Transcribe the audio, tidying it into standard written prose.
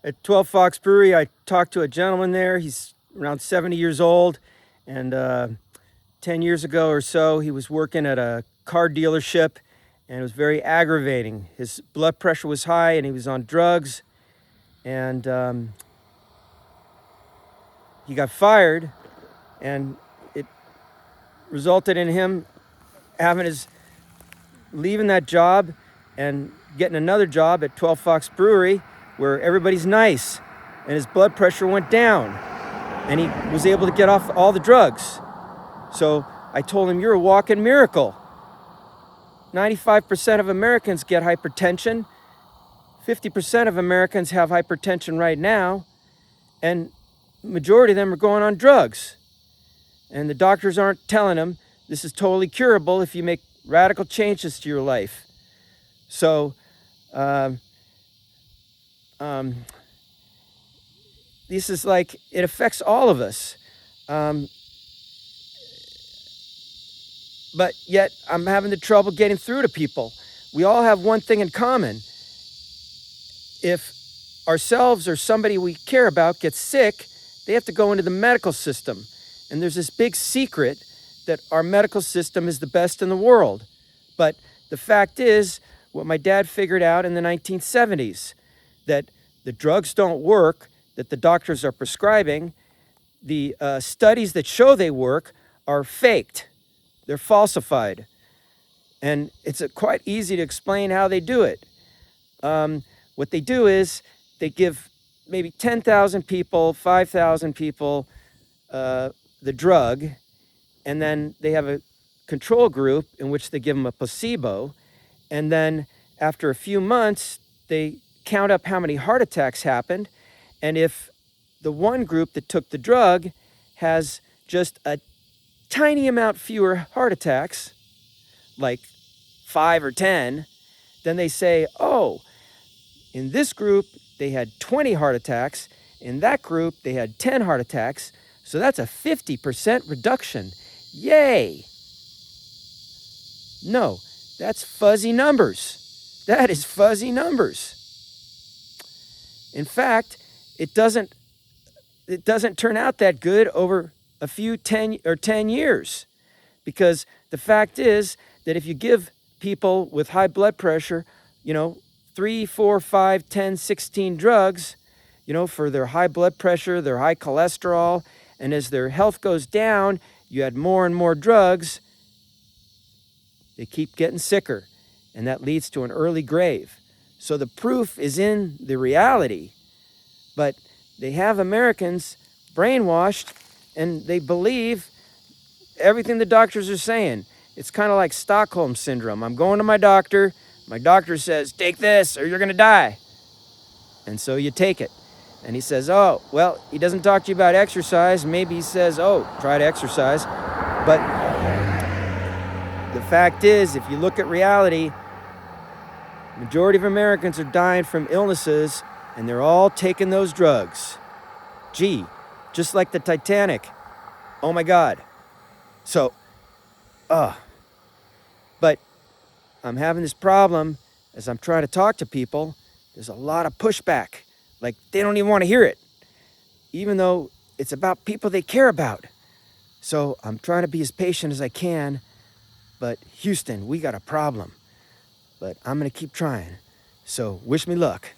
At 12 Fox Brewery, I talked to a gentleman there. He's around 70 years old, and 10 years ago or so, he was working at a car dealership, and it was very aggravating. His blood pressure was high, and he was on drugs, and he got fired, and it resulted in him leaving that job and getting another job at 12 Fox Brewery, where everybody's nice, and his blood pressure went down, and he was able to get off all the drugs. So I told him, you're a walking miracle. 95% of Americans get hypertension. 50% of Americans have hypertension right now, and the majority of them are going on drugs. And the doctors aren't telling them this is totally curable if you make radical changes to your life. So this is like, it affects all of us. But yet I'm having the trouble getting through to people. We all have one thing in common. If ourselves or somebody we care about gets sick, they have to go into the medical system. And there's this big secret that our medical system is the best in the world. But the fact is, what my dad figured out in the 1970s, that the drugs don't work, that the doctors are prescribing, the studies that show they work are faked. They're falsified. And it's quite easy to explain how they do it. What they do is they give maybe 10,000 people, 5,000 people the drug, and then they have a control group in which they give them a placebo, and then after a few months, they count up how many heart attacks happened, and if the one group that took the drug has just a tiny amount fewer heart attacks, like 5 or 10, then they say, oh, in this group, they had 20 heart attacks. In that group, they had 10 heart attacks. So that's a 50% reduction. Yay! No, that's fuzzy numbers. That is fuzzy numbers. In fact, it doesn't turn out that good over a few 10 years, because the fact is that if you give people with high blood pressure, 3, 4, 5, 10, 16 drugs, for their high blood pressure, their high cholesterol, and as their health goes down, you add more and more drugs, they keep getting sicker, and that leads to an early grave. So the proof is in the reality, but they have Americans brainwashed, and they believe everything the doctors are saying. It's kind of like Stockholm syndrome. I'm going to my doctor says, take this or you're going to die. And so you take it. And he says, oh, well, he doesn't talk to you about exercise. Maybe he says, oh, try to exercise. But the fact is, if you look at reality, the majority of Americans are dying from illnesses, and they're all taking those drugs. Gee, just like the Titanic. Oh my God. So, but I'm having this problem as I'm trying to talk to people. There's a lot of pushback. Like, they don't even want to hear it, even though it's about people they care about. So I'm trying to be as patient as I can, but Houston, we got a problem. But I'm going to keep trying. So wish me luck.